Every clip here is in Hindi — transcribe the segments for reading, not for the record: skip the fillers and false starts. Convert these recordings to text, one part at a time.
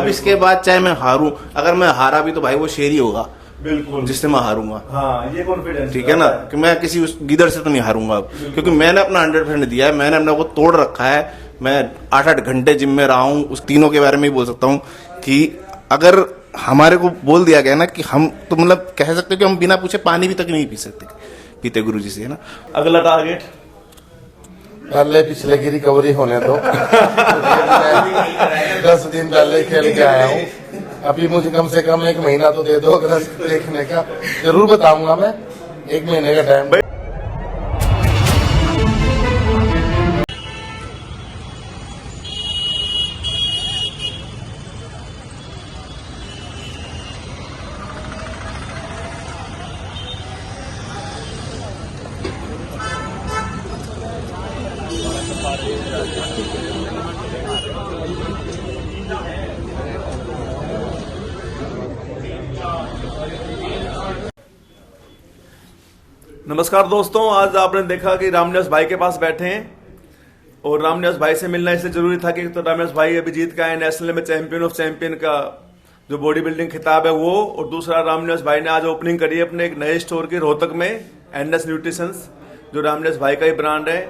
अब इसके बाद चाहे मैं हारूं, अगर मैं हारा भी तो भाई वो शेर ही होगा बिल्कुल जिससे मैं हारूंगा। हाँ, ये कॉन्फिडेंस ठीक है ना, कि मैं किसी उस गिदड़ से तो नहीं हारूंगा अब, क्योंकि मैंने अपना 100% दिया है, मैंने अपने को तोड़ रखा है। मैं 8-8 घंटे जिम में रहा हूँ। उस तीनों के बारे में ही बोल सकता हूँ कि अगर हमारे को बोल दिया गया ना कि हम तो मतलब कह सकते कि हम बिना पूछे पानी भी तक नहीं पीते गुरु जी से, है ना। अगला टारगेट पहले पिछले की रिकवरी होने दो। 10 दिन पहले खेल के आया हूँ, अभी मुझे कम से कम 1 महीना तो दे दो अगर देखने का। जरूर बताऊंगा मैं, 1 महीने का टाइम। नमस्कार दोस्तों, आज आपने देखा कि रामनिवास भाई के पास बैठे हैं और रामनिवास भाई से मिलना इसलिए जरूरी था कि तो रामनिवास भाई अभी जीत के आए नेशनल में चैंपियन ऑफ चैंपियन का जो बॉडी बिल्डिंग खिताब है वो, और दूसरा रामनिवास भाई ने आज ओपनिंग करी है अपने एक नए स्टोर की रोहतक में, एनएस न्यूट्रिशंस, जो रामनिवास भाई का ही ब्रांड है।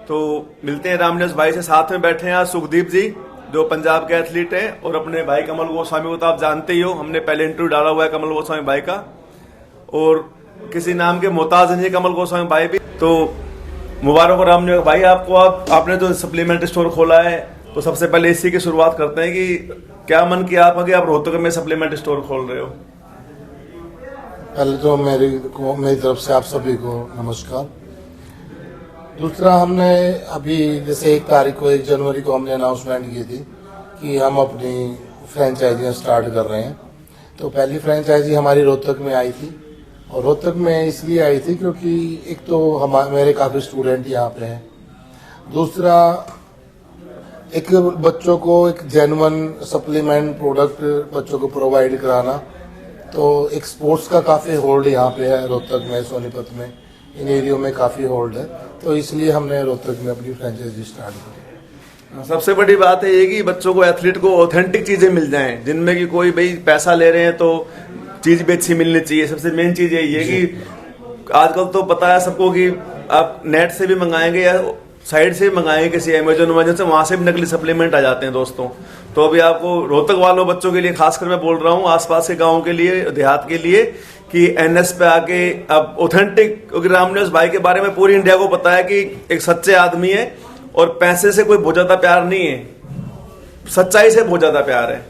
तो मिलते हैं रामनिवास भाई से। साथ में बैठे हैं आज सुखदीप जी जो पंजाब के एथलीट हैं, और अपने भाई कमल गोस्वामी को तो आप जानते ही हो, हमने पहले इंटरव्यू डाला हुआ है कमल गोस्वामी भाई का, और किसी नाम के मोहताज नहीं कमल गोस्वामी भाई भी। तो मुबारक हो रामनिवास भाई आपको। आपने जो सप्लीमेंट स्टोर खोला है, तो सबसे पहले इसी की शुरुआत करते हैं कि क्या मन किया आपका कि आप रोहतक में सप्लीमेंट स्टोर खोल रहे हो? पहले तो मेरी तरफ से आप सभी को नमस्कार। दूसरा, हमने अभी जैसे 1 तारीख को 1 जनवरी को हमने अनाउंसमेंट की थी कि हम अपनी फ्रेंचाइजियाँ स्टार्ट कर रहे हैं। तो पहली फ्रेंचाइजी हमारी रोहतक में आई थी, और रोहतक में इसलिए आई थी क्योंकि एक तो मेरे काफ़ी स्टूडेंट यहाँ पे हैं, दूसरा एक बच्चों को एक जेन्युइन सप्लीमेंट प्रोडक्ट बच्चों को प्रोवाइड कराना। तो एक स्पोर्ट्स का काफ़ी होल्ड यहाँ पे है रोहतक में, सोनीपत में, इन एरियो में काफ़ी होल्ड है, तो इसलिए हमने रोहतक में अपनी फ्रेंचाइजी स्टार्ट की। सबसे बड़ी बात है ये कि बच्चों को, एथलीट को ऑथेंटिक चीजें मिल जाएं, जिनमें कि कोई भाई पैसा ले रहे हैं तो चीज भी अच्छी मिलनी चाहिए। सबसे मेन चीज यही है कि आजकल तो पता है सबको कि आप नेट से भी मंगाएंगे या साइड से भी मंगाएंगे, किसी अमेजोन से, वहां से भी नकली सप्लीमेंट आ जाते हैं दोस्तों। तो अभी आपको रोहतक वालों बच्चों के लिए खासकर मैं बोल रहा हूँ, आसपास के गाँव के लिए, देहात के लिए, कि एनएस पे आके अब ऑथेंटिक, क्योंकि रामनिवास भाई के बारे में पूरी इंडिया को पता है कि एक सच्चे आदमी है और पैसे से कोई बहुत ज्यादा प्यार नहीं है, सच्चाई से बहुत ज्यादा प्यार है।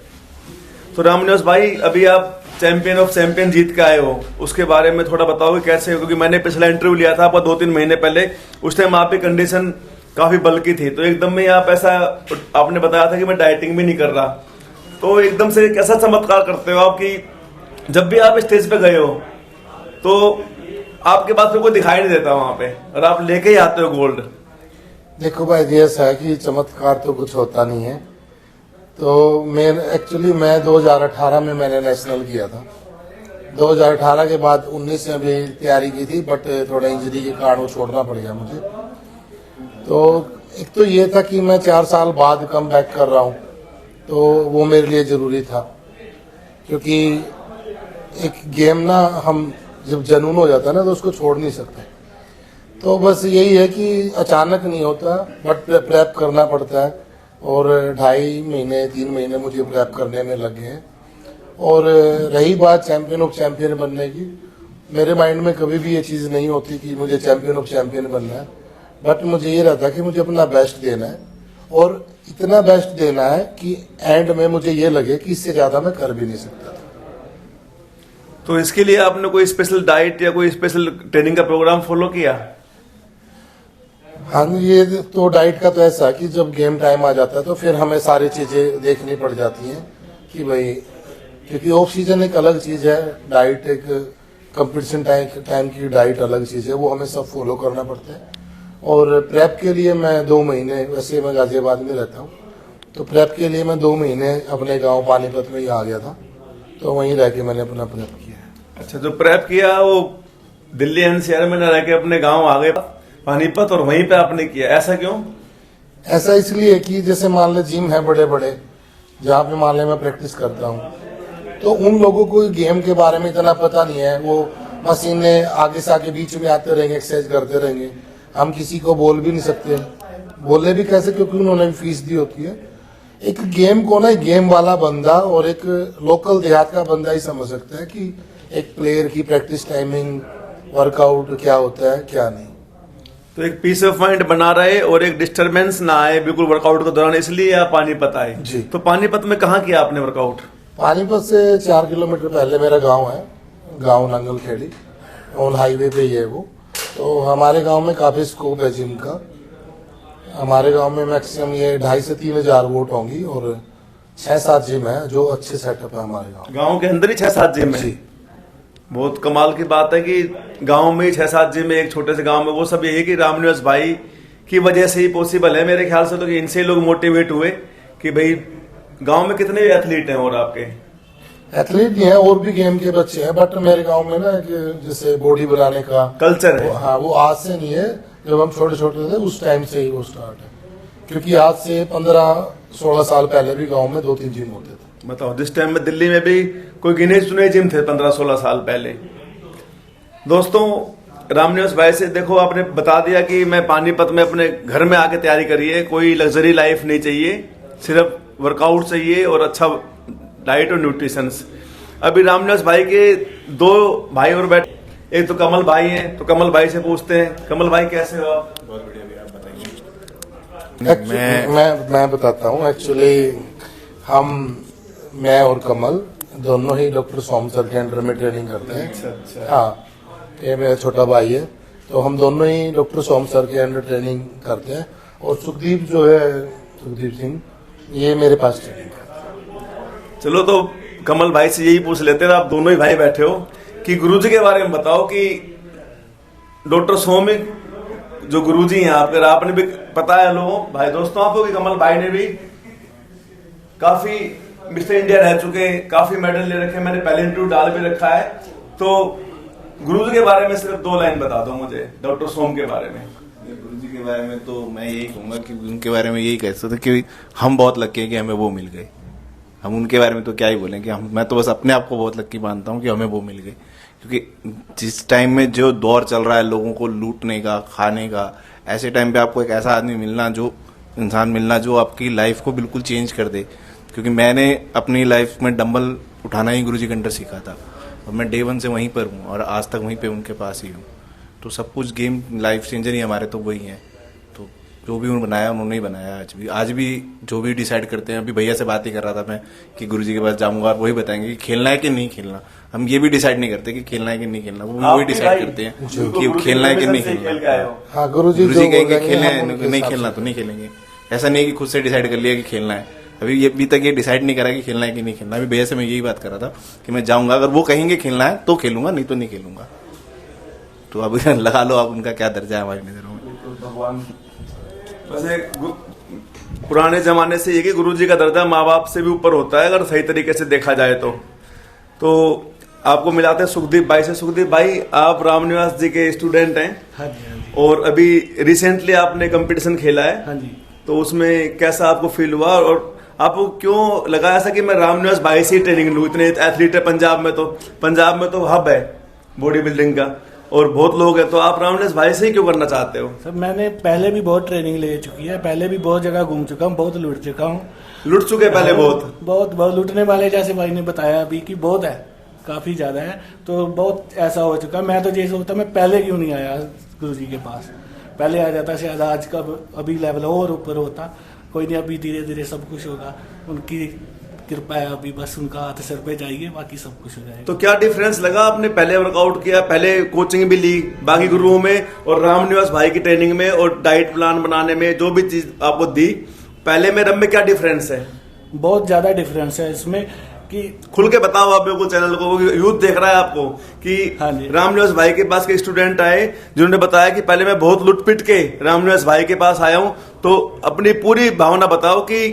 तो रामनिवास भाई, अभी आप चैंपियन ऑफ चैंपियन जीत के आए हो, उसके बारे में थोड़ा बताओगे कैसे? क्योंकि मैंने पिछला इंटरव्यू लिया था आपका 2-3 महीने पहले, उस टाइम आपकी कंडीशन काफी बल्कि थी, तो एकदम में आप ऐसा आपने बताया था कि मैं डाइटिंग भी नहीं कर रहा, तो एकदम से कैसा चमत्कार करते हो आप कि जब भी आप स्टेज पे गए हो तो आपके पास कोई दिखाई नहीं देता वहां पे, और आप लेके ही आते हो गोल्ड। देखो भाई, ये ऐसा है कि चमत्कार तो कुछ होता नहीं है। तो मैं 2018 में मैंने नेशनल किया था। 2018 के बाद 19 में भी तैयारी की थी, बट थोड़ा इंजरी के कारण वो छोड़ना पड़ गया मुझे। तो एक तो ये था कि मैं 4 साल बाद कम बैक कर रहा हूँ, तो वो मेरे लिए जरूरी था, क्योंकि एक गेम ना, हम जब जुनून हो जाता है ना तो उसको छोड़ नहीं सकते। तो बस यही है कि अचानक नहीं होता, बट प्रेप करना पड़ता है, और 2.5 महीने 3 महीने मुझे प्रेप करने में लग गए। और रही बात चैंपियन ऑफ चैंपियन बनने की, मेरे माइंड में कभी भी ये चीज़ नहीं होती कि मुझे चैंपियन ऑफ चैंपियन बनना है, बट मुझे ये रहता है कि मुझे अपना बेस्ट देना है, और इतना बेस्ट देना है कि एंड में मुझे ये लगे कि इससे ज़्यादा मैं कर भी नहीं सकता। तो इसके लिए आपने कोई स्पेशल डाइट या कोई स्पेशल ट्रेनिंग का प्रोग्राम फॉलो किया? हाँ, ये तो डाइट का तो ऐसा है कि जब गेम टाइम आ जाता है तो फिर हमें सारी चीजें देखनी पड़ जाती हैं कि भाई, क्योंकि ऑफ सीजन एक अलग चीज है, डाइट एक कंपटीशन टाइम की डाइट अलग चीज है, वो हमें सब फॉलो करना पड़ता है। और प्रेप के लिए मैं 2 महीने, वैसे मैं गाजियाबाद में रहता हूँ, तो प्रेप के लिए मैं 2 महीने अपने गाँव पानीपत में ही आ गया था, तो वहीं रह के मैंने अपना प्रेप किया। अच्छा, जो प्रेप किया वो दिल्ली एनसीआर में न रह के अपने गाँव आ गए पानीपत, और वहीं पे आपने किया, ऐसा क्यों? ऐसा इसलिए कि जैसे मान लो जिम है बड़े बड़े, जहाँ पे मान लें मैं प्रैक्टिस करता हूँ, तो उन लोगों को गेम के बारे में इतना पता नहीं है। वो मशीने आगे से आगे बीच में आते रहेंगे, एक्सरसाइज करते रहेंगे। हम किसी को बोल भी नहीं सकते, बोले भी कैसे, क्योंकि उन्होंने भी फीस दी होती है। एक गेम को ना गेम वाला बंदा और एक लोकल देहात का बंदा ही समझ सकता है कि एक प्लेयर की प्रैक्टिस टाइमिंग, वर्कआउट क्या होता है क्या नहीं। तो एक पीस ऑफ माइंड बना रहे और एक डिस्टरबेंस ना आए बिल्कुल वर्कआउट के दौरान, इसलिए आप पानीपत आए जी। तो पानीपत में कहाँ किया आपने वर्कआउट? पानीपत से 4 किलोमीटर पहले मेरा गांव है, गांव नंगल खेड़ी, ऑन हाईवे पे ही है वो। तो हमारे गांव में काफी स्कोप है जिम का। हमारे गांव में मैक्सिमम ये 2,500 से 3,000 वोट होंगी और 6-7 जिम है जो अच्छे सेटअप है हमारे गांव के अंदर ही 6-7 जिम है। बहुत कमाल की बात है कि गांव में 6-7 जिम है एक छोटे से गांव में। वो सब यही कि रामनिवास भाई की वजह से ही पॉसिबल है मेरे ख्याल से, तो कि इनसे लोग मोटिवेट हुए कि भाई गांव में कितने एथलीट हैं और आपके एथलीट नहीं है, और भी गेम के बच्चे हैं, बट मेरे गांव में ना कि जैसे बॉडी बनाने का कल्चर है। हाँ, वो आज से नहीं है, जब हम छोटे छोटे थे उस टाइम से ही वो स्टार्ट है। क्योंकि आज से 15-16 साल पहले भी गांव में 2-3 जिम होते थे। बताओ, जिस टाइम में दिल्ली में भी कोई गिने चुने जिम थे 15-16 साल पहले। दोस्तों, रामनिवास भाई से देखो आपने बता दिया कि मैं पानीपत में अपने घर में आके तैयारी करी है, कोई लग्जरी लाइफ नहीं चाहिए, सिर्फ वर्कआउट चाहिए और अच्छा डाइट और न्यूट्रिशन। अभी रामनिवास भाई के 2 भाई और बैठे, एक तो कमल भाई हैं, तो कमल भाई से पूछते हैं। कमल भाई कैसे हो आप? बहुत बढ़िया भैया, आप बताइए। मैं बताता हूँ। एक्चुअली मैं और कमल दोनों ही डॉक्टर सोम सर के अंडर में ट्रेनिंग करते हैं। अच्छा। हाँ, ये मेरा छोटा भाई है, तो हम दोनों ही डॉक्टर सोम सर के अंडर ट्रेनिंग करते हैं। और सुखदीप जो है, सुखदीप सिंह, ये मेरे पास ट्रेनिंग करते हैं। चलो, तो कमल भाई से यही पूछ लेते हैं, आप दोनों ही भाई बैठे हो, कि गुरुजी के बारे में बताओ कि डॉक्टर सोमी जो गुरुजी हैं आपने भी पता है लोगों भाई दोस्तों आपको कि कमल भाई ने भी काफी मिस्टर इंडिया रह चुके, काफी मेडल ले रखे, मैंने पहले इंटरव्यू डाल भी रखा है। तो गुरुजी के बारे में सिर्फ 2 लाइन बता दो मुझे, डॉक्टर सोम के बारे में। गुरुजी के बारे में तो मैं यही कहूंगा कि उनके बारे में यही कह सकते कि हम बहुत लकी हैं कि हमें वो मिल गए। हम उनके बारे में तो क्या ही बोलेंगे, मैं तो बस अपने आप को बहुत लकी मानता हूँ कि हमें वो मिल गए। क्योंकि जिस टाइम में जो दौर चल रहा है लोगों को लूटने का, खाने का, ऐसे टाइम पे आपको एक ऐसा आदमी मिलना, जो इंसान मिलना जो आपकी लाइफ को बिल्कुल चेंज कर दे। क्योंकि मैंने अपनी लाइफ में डंबल उठाना ही गुरुजी के अंडर सीखा था और मैं डे 1 से वहीं पर हूँ और आज तक वहीं पे उनके पास ही हूँ। तो सब कुछ गेम लाइफ चेंजर ही हमारे तो वही हैं। तो जो भी उन्होंने बनाया उन्होंने ही बनाया। आज भी जो भी डिसाइड करते हैं, अभी भैया से बात ही कर रहा था मैं कि गुरुजी के पास जाऊंगा और वही बताएंगे कि खेलना है कि नहीं खेलना। हम ये भी डिसाइड नहीं करते कि खेलना है कि नहीं खेलना, वो वही डिसाइड करते हैं कि खेलना है कि नहीं खेलना। हाँ, गुरुजी कहेंगे खेलना है, नहीं खेलना तो नहीं खेलेंगे। ऐसा नहीं कि खुद से डिसाइड कर लिया कि खेलना है। अभी तक ये डिसाइड नहीं करा कि खेलना है कि नहीं खेलना। अभी भैया से मैं यही बात कर रहा था कि मैं जाऊंगा, अगर वो कहेंगे खेलना है तो खेलूंगा, नहीं तो नहीं खेलूंगा। तो अब लगा लो आप उनका क्या दर्जा है हमारी नजरों में। भगवान वैसे पुराने जमाने से ये कि गुरुजी का दर्जा माँ बाप से भी ऊपर होता है, अगर सही तरीके से देखा जाए तो आपको मिलाते हैं सुखदीप भाई से। सुखदीप भाई, आप रामनिवास जी के स्टूडेंट हैं। हाँ जी, हाँ जी। और अभी रिसेंटली आपने कंपटीशन खेला है। हाँ जी। तो उसमें कैसा आपको फील हुआ और आपको क्यों लगा ऐसा कि मैं रामनिवास भाई से ही ट्रेनिंग लूँ? इतने एथलीट है पंजाब में तो हब है बॉडी बिल्डिंग का और बहुत लोग हैं, तो आप रामनिवास भाई से ही क्यों करना चाहते हो? सर, मैंने पहले भी बहुत ट्रेनिंग ले चुकी है, पहले भी बहुत जगह घूम चुका हूँ, बहुत लूट चुका हूँ। लुट चुके पहले बहुत लूटने वाले, जैसे भाई ने बताया अभी कि बहुत है, काफी ज्यादा है। तो बहुत ऐसा हो चुका, मैं तो ये सोचता मैं पहले क्यों नहीं आया गुरुजी के पास, पहले आ जाता शायद आज का अभी लेवल और ऊपर होता। कोई नहीं, अभी धीरे धीरे सब कुछ होगा, उनकी कृपा है। अभी बस उनका हाथ सर पे जाइए, बाकी सब कुछ हो जाएगा। तो क्या डिफरेंस लगा? आपने पहले वर्कआउट किया, पहले कोचिंग भी ली बाकी गुरुओं में और रामनिवास भाई की ट्रेनिंग में और डाइट प्लान बनाने में, जो भी चीज आपको दी पहले में रब में, क्या डिफरेंस है? बहुत ज्यादा डिफरेंस है इसमें कि खुल के बताओ आप बिल्कुल, चैनल को यूथ देख रहा है आपको कि हाँ जी। रामनिवास भाई के पास के स्टूडेंट आए जिन्होंने बताया कि पहले मैं बहुत लुट पिट के रामनिवास भाई के पास आया हूं, तो अपनी पूरी भावना बताओ कि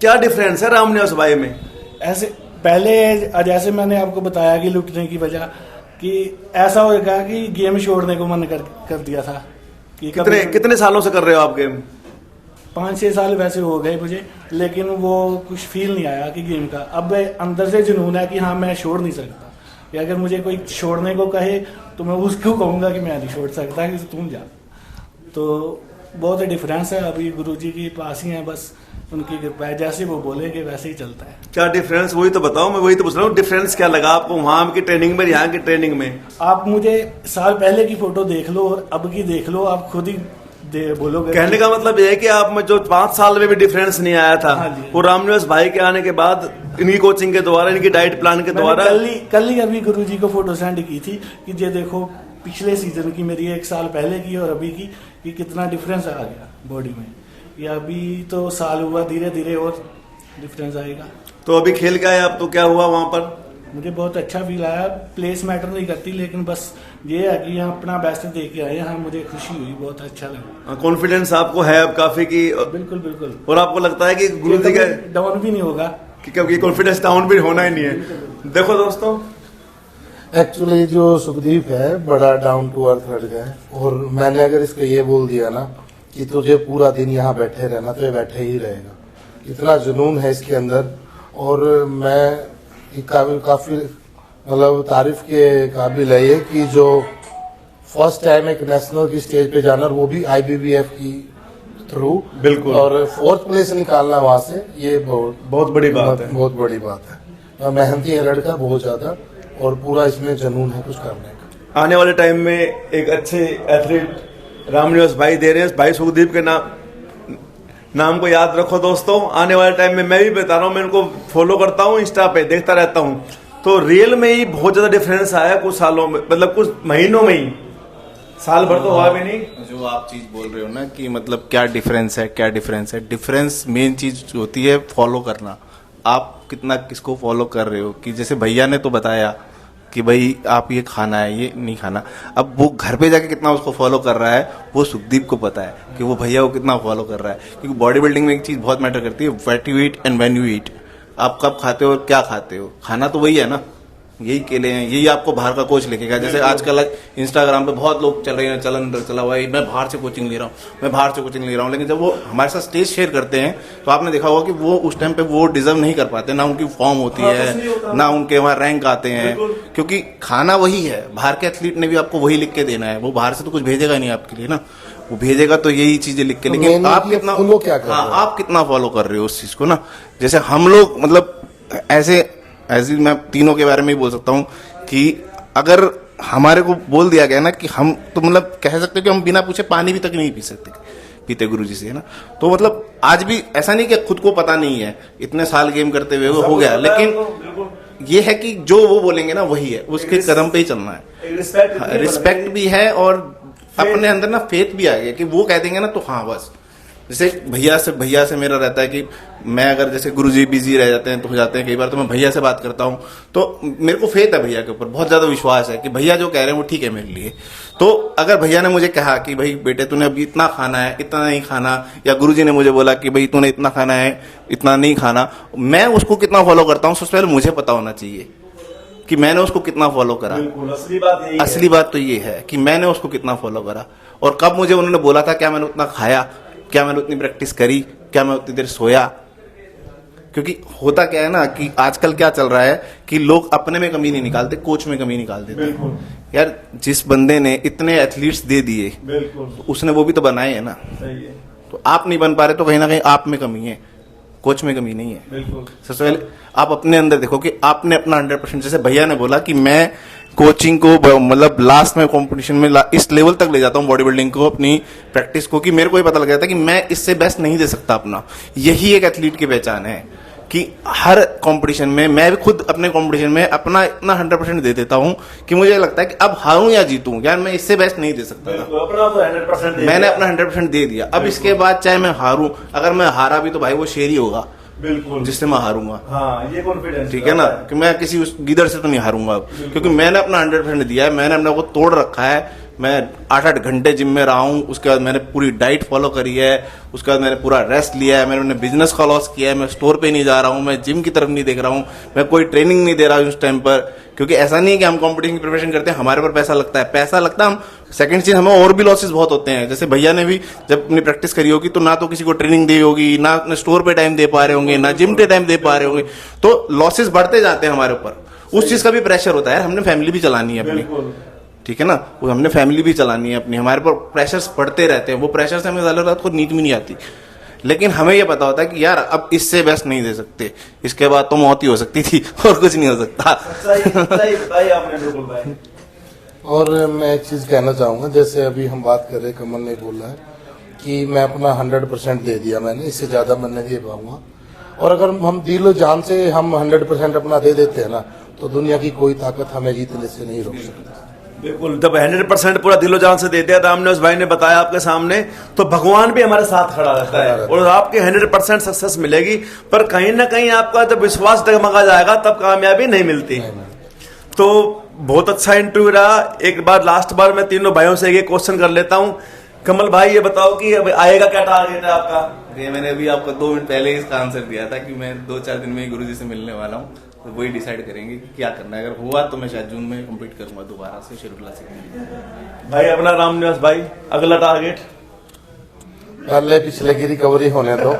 क्या डिफरेंस है रामनिवास भाई में। ऐसे पहले जैसे मैंने आपको बताया कि लूटने की वजह कि ऐसा हो गया कि गेम छोड़ने को मन कर दिया था कि कितने सालों से कर रहे हो आप गेम? 5-6 साल वैसे हो गए मुझे, लेकिन वो कुछ फील नहीं आया कि गेम का। अब अंदर से जुनून है कि हाँ मैं छोड़ नहीं सकता, कि अगर मुझे कोई छोड़ने को कहे तो मैं उसको कहूँगा कि मैं नहीं छोड़ सकता, कि तुम जा। तो बहुत डिफरेंस है। अभी गुरुजी के पास ही हैं, बस उनकी कृपा है, जैसे वो बोलेंगे वैसे ही चलता है। क्या डिफरेंस, वही तो बताओ, मैं वही तो पूछ रहा हूँ, डिफरेंस क्या लगा आपको वहां की ट्रेनिंग में, यहाँ की ट्रेनिंग में? आप मुझे साल पहले की फोटो देख लो और अब की देख लो, आप खुद ही बोलोगे। कहने का मतलब ये है कि आप में जो 5 साल में भी डिफरेंस नहीं आया था, हाँ जी। वो रामनिवास भाई के आने के बाद, इनकी कोचिंग के द्वारा, इनकी डाइट प्लान के द्वारा। कल ही अभी गुरुजी को फोटो सेंड की थी कि ये देखो पिछले सीजन की मेरी 1 साल पहले की और अभी की, कि कितना डिफरेंस आ गया बॉडी में। ये अभी तो साल हुआ, धीरे धीरे और डिफरेंस आएगा। तो अभी खेल के आए आप, तो क्या हुआ वहां पर? मुझे बहुत अच्छा फील आया। प्लेस मैटर नहीं करती, लेकिन बस ये है कि यहाँ अपना बेस्ट दे के आए हैं, मुझे खुशी हुई, बहुत अच्छा लगा। कॉन्फिडेंस आपको है अब काफी की? बिल्कुल बिल्कुल। और आपको लगता है कि गुरु जी का डाउन भी नहीं होगा, क्योंकि कॉन्फिडेंस डाउन भी होना ही नहीं है। देखो दोस्तों, एक्चुअली जो सुखदीप है बड़ा डाउन टू अर्थ लड़का है, और मैंने अगर इसको ये बोल दिया ना कि तुझे पूरा दिन यहाँ बैठे रहना, तो ये बैठे ही रहेगा। इतना जुनून है इसके अंदर। और मैं काफी मतलब तारीफ के काबिल है ये कि जो फर्स्ट टाइम एक नेशनल की स्टेज पे जाना, और वो भी IBBF की थ्रू, बिल्कुल, और 4th प्लेस निकालना वहां से, ये बहुत बड़ी बात है। बहुत बड़ी बात है। मेहनती है लड़का बहुत ज्यादा, और पूरा इसमें जुनून है कुछ करने का। आने वाले टाइम में एक अच्छे एथलीट रामनिवास भाई दे रहे हैं। भाई सुखदीप के नाम को याद रखो दोस्तों। आने वाले टाइम में मैं भी बता रहा हूँ, मैं इनको फॉलो करता हूँ, इंस्टा पे देखता रहता हूँ, तो रियल में ही बहुत ज्यादा डिफरेंस आया कुछ सालों में, मतलब कुछ महीनों में ही, साल भर तो हुआ भी नहीं। जो आप चीज बोल रहे हो ना कि मतलब क्या डिफरेंस है, क्या डिफरेंस है, डिफरेंस मेन चीज होती है फॉलो करना। आप कितना किसको फॉलो कर रहे हो, कि जैसे भैया ने तो बताया कि भाई आप ये खाना है, ये नहीं खाना। अब वो घर पे जाके कितना उसको फॉलो कर रहा है, वो सुखदीप को पता है कि वो भैया को कितना फॉलो कर रहा है। क्योंकि बॉडी बिल्डिंग में एक चीज बहुत मैटर करती है, what you eat and when you eat. आप कब खाते हो और क्या खाते हो, खाना तो वही है ना, यही केले हैं, यही आपको बाहर का कोच लिखेगा। जैसे आजकल इंस्टाग्राम पे बहुत लोग चल रहे हैं, चला हुआ है, मैं बाहर से कोचिंग ले रहा हूँ, मैं बाहर से कोचिंग ले रहा हूँ। लेकिन जब वो हमारे साथ स्टेज शेयर करते हैं तो आपने देखा होगा कि वो उस टाइम पे वो डिजर्व नहीं कर पाते, ना उनकी फॉर्म होती है, ना उनके वहाँ रैंक आते हैं, क्योंकि खाना वही है। बाहर के एथलीट ने भी आपको वही लिख के देना है, वो बाहर से तो कुछ भेजेगा नहीं आपके लिए ना, वो भेजेगा तो यही चीजें लिख के। लेकिन आप कितना फॉलो क्या कर रहे हो? आप कितना फॉलो कर रहे हो उस चीज को ना। जैसे हम लोग मतलब ऐसे मैं तीनों के बारे में ही बोल सकता हूँ कि अगर हमारे को बोल दिया गया ना कि हम तो मतलब कह सकते कि हम बिना पूछे पानी भी तक नहीं पीते गुरुजी से, है ना। तो मतलब आज भी ऐसा नहीं कि खुद को पता नहीं है, इतने साल गेम करते हुए हो गया, लेकिन ये है कि जो वो बोलेंगे ना वही है, उसके कदम पे ही चलना है। रिस्पेक्ट भी है और अपने अंदर ना फेथ भी आ गया कि वो कह देंगे ना तो हाँ बस। जैसे भैया से मेरा रहता है कि मैं अगर जैसे गुरुजी बिजी रह जाते हैं तो हो जाते हैं कई बार, तो मैं भैया से बात करता हूँ, तो मेरे को फेथ है भैया के ऊपर, बहुत ज्यादा विश्वास है कि भैया जो कह रहे हैं वो ठीक है मेरे लिए। तो अगर भैया ने मुझे कहा कि भाई बेटे तूने अभी इतना खाना है, इतना नहीं खाना, या गुरुजी ने मुझे बोला कि भाई तूने इतना खाना है, इतना नहीं खाना, मैं उसको कितना फॉलो करता हूँ सबसे पहले मुझे पता होना चाहिए कि मैंने उसको कितना फॉलो करा। असली बात तो ये है कि मैंने उसको कितना फॉलो करा, और कब मुझे उन्होंने बोला था, क्या मैंने उतना खाया, क्या मैंने उतनी प्रैक्टिस करी, क्या मैं उतनी देर सोया। क्योंकि होता क्या है ना कि आजकल क्या चल रहा है कि लोग अपने में कमी नहीं निकालते, कोच में कमी निकाल देते हैं। यार जिस बंदे ने इतने एथलीट्स दे दिए तो उसने वो भी तो बनाए हैं ना। तो आप नहीं बन पा रहे तो कहीं ना कहीं आप में कमी है, कोच में कमी नहीं है। सबसे पहले आप अपने अंदर देखो कि आपने अपना 100%, जैसे भैया ने बोला कि मैं कोचिंग को मतलब लास्ट में कंपटीशन में इस लेवल तक ले जाता हूँ बॉडी बिल्डिंग को, अपनी प्रैक्टिस को, कि मेरे को ये पता लग गया था कि मैं इससे बेस्ट नहीं दे सकता अपना। यही एक एथलीट की पहचान है कि हर कंपटीशन में मैं भी खुद अपने कंपटीशन में अपना इतना 100% दे देता हूँ कि मुझे लगता है कि अब हारूं या जीतूं, यार मैं इससे बेस्ट नहीं दे सकता था। मैंने अपना 100% दे दिया। अब इसके बाद चाहे मैं हारूं, अगर मैं हारा भी तो भाई वो शेर ही होगा बिल्कुल जिससे मैं हारूंगा। हाँ, ये कॉन्फिडेंस ठीक है ना, कि मैं किसी उस गिदर से तो नहीं हारूंगा अब, क्योंकि मैंने अपना 100% दिया है, मैंने अपने को तोड़ रखा है, मैं 8-8 घंटे जिम में रहा हूँ, उसके बाद मैंने पूरी डाइट फॉलो करी है, उसके बाद मैंने पूरा रेस्ट लिया है, मैंने बिजनेस का लॉस किया है, मैं स्टोर पे नहीं जा रहा हूँ, मैं जिम की तरफ नहीं देख रहा हूँ, मैं कोई ट्रेनिंग नहीं दे रहा हूँ उस टाइम पर, क्योंकि ऐसा नहीं है कि हम कंपटीशन की प्रिपरेशन करते हैं हमारे पर पैसा लगता है, पैसा लगता है हम सेकंड चीज हमें और भी लॉसेस बहुत होते हैं। जैसे भैया ने भी जब अपनी प्रैक्टिस करी होगी तो ना तो किसी को ट्रेनिंग दी होगी, ना अपने स्टोर पे टाइम दे पा रहे होंगे, ना जिम पे टाइम दे पा रहे होंगे, तो लॉसेस बढ़ते जाते हैं हमारे ऊपर। उस चीज का भी प्रेशर होता है, हमने फैमिली भी चलानी है अपनी, ठीक है ना, वो हमने फैमिली भी चलानी है अपनी, हमारे पर प्रेशर्स बढ़ते रहते हैं, वो प्रेशर से हमें ज्यादा रात को नींद भी नहीं आती। लेकिन हमें ये पता होता है कि यार अब इससे बेस्ट नहीं दे सकते, इसके बाद तो मौत ही हो सकती थी और कुछ नहीं हो सकता। और मैं एक चीज कहना चाहूंगा, जैसे अभी हम बात कर रहे, कमल ने बोला है कि मैं अपना 100% दे दिया मैंने, इससे ज्यादा मैं नहीं दे पाऊंगा। और अगर हम दिलो जान से हम 100% अपना दे देते हैं ना, तो दुनिया की कोई ताकत हमें जीतने से नहीं रोक सकती। बिल्कुल, जब 100% पूरा दिलो जान से देते हैं, रामनिवास भाई ने बताया आपके सामने, तो भगवान भी हमारे साथ खड़ा रहता है और आपके 100% सक्सेस मिलेगी। पर कहीं ना कहीं आपका जब विश्वास डगमगा जाएगा तब कामयाबी नहीं मिलती। तो बहुत अच्छा इंटरव्यू रहा। एक बार लास्ट बार मैं तीनों भाइयों से एक क्वेश्चन कर लेता हूँ। कमल भाई ये बताओ कि अब आएगा क्या टारगेट है आपका? ये मैंने अभी आपको 2 मिनट पहले ही इसका आंसर दिया था कि मैं 2-4 दिन में ही गुरुजी से मिलने वाला हूँ, तो वही डिसाइड करेंगे कि क्या करना है। अगर हुआ तो मैं शायद जून में कंप्लीट करूंगा दोबारा से शेड्यूल क्लासिक। भाई अपना रामनिवास भाई अगला टारगेट? पहले पिछले की रिकवरी होने दो।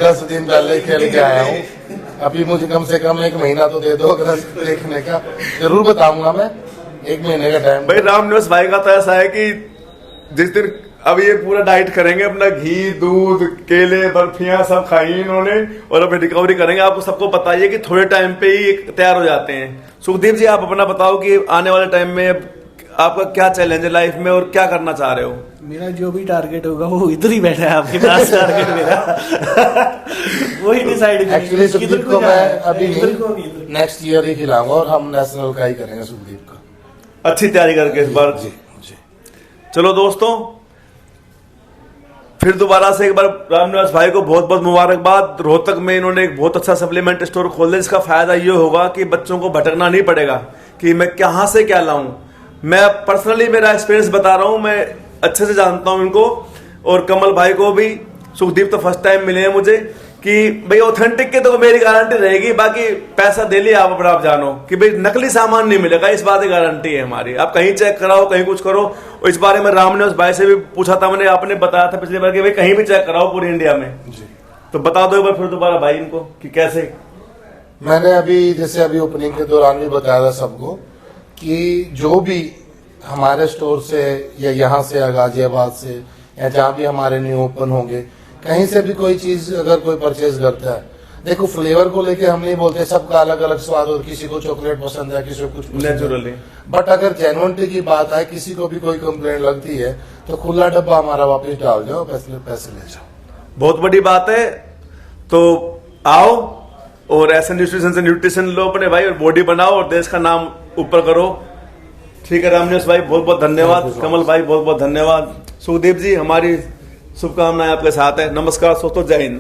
10 दिन पहले खेल के आया हूँ, अभी मुझे कम से कम 1 महीना तो दे दो अगर देखने का, जरूर बताऊंगा मैं। 1 महीने का टाइम। भाई रामनिवास भाई का तो ऐसा है कि जिस दिन अब ये पूरा डाइट करेंगे, अपना घी, दूध, केले, बर्फियां सब खाई इन्होंने और अपनी रिकवरी करेंगे। आपको सबको पता ही है कि थोड़े टाइम पे ही तैयार हो जाते हैं। सुखदीप जी आप अपना बताओ कि आने वाले टाइम में आपका क्या चैलेंज है लाइफ में और क्या करना चाह रहे हो? मेरा जो भी टारगेट होगा वो इधर ही बैठा है आपके पास। टारगेट मेरा वही डिसाइड। एक्चुअली सुखदीप को मैं अभी नेक्स्ट ईयर ही खिलाऊंगा और हम नेशनल का ही करेंगे सुखदीप का। अच्छी तैयारी करके इस बार। जी जी। चलो दोस्तों, फिर दोबारा से एक बार रामनिवास भाई को बहुत बहुत मुबारकबाद। रोहतक में इन्होंने एक बहुत अच्छा सप्लीमेंट स्टोर खोल दिया, जिसका फायदा ये होगा कि बच्चों को भटकना नहीं पड़ेगा कि मैं कहां से क्या लाऊं। मैं पर्सनली मेरा एक्सपीरियंस बता रहा हूं, मैं अच्छे से जानता हूं इनको और कमल भाई को भी। सुखदीप तो फर्स्ट टाइम मिले हैं मुझे कि भाई ऑथेंटिक के तो मेरी गारंटी रहेगी, बाकी पैसा दे लिया आप अपना आप जानो कि भाई नकली सामान नहीं मिलेगा, इस बात की गारंटी है हमारी। आप कहीं चेक कराओ, कहीं कुछ करो। और इस बारे में रामनिवास भाई से भी पूछा था मैंने, आपने बताया था पिछली बार कि भाई कहीं भी चेक कराओ पूरी इंडिया में जी। तो बता दो एक बार फिर दोबारा भाई इनको कि कैसे। मैंने अभी जैसे अभी ओपनिंग के दौरान भी बताया था सबको कि जो भी हमारे स्टोर से या यहाँ से या गाजियाबाद से या जहाँ भी हमारे न्यू ओपन होंगे, कहीं से भी कोई चीज अगर कोई परचेज करता है, देखो फ्लेवर को लेके हम नहीं बोलते, सबका अलग अलग स्वाद हो, किसी को चॉकलेट पसंद है, किसी को कुछ नेचुरली। बट अगर जेन्युइनिटी की बात है, किसी को भी कोई कंप्लेंट लगती है तो खुला डब्बा हमारा वापस डाल जाओ, पैसे ले जाओ। बहुत बड़ी बात है। तो आओ और ऐसे न्यूट्रिशन से न्यूट्रिशन लो अपने भाई और बॉडी बनाओ और देश का नाम ऊपर करो। ठीक है रामनिवास भाई, बहुत बहुत धन्यवाद। कमल भाई बहुत बहुत धन्यवाद। सुखदीप जी हमारी शुभकामनाएं आपके साथ है। नमस्कार दोस्तों, जय हिंद।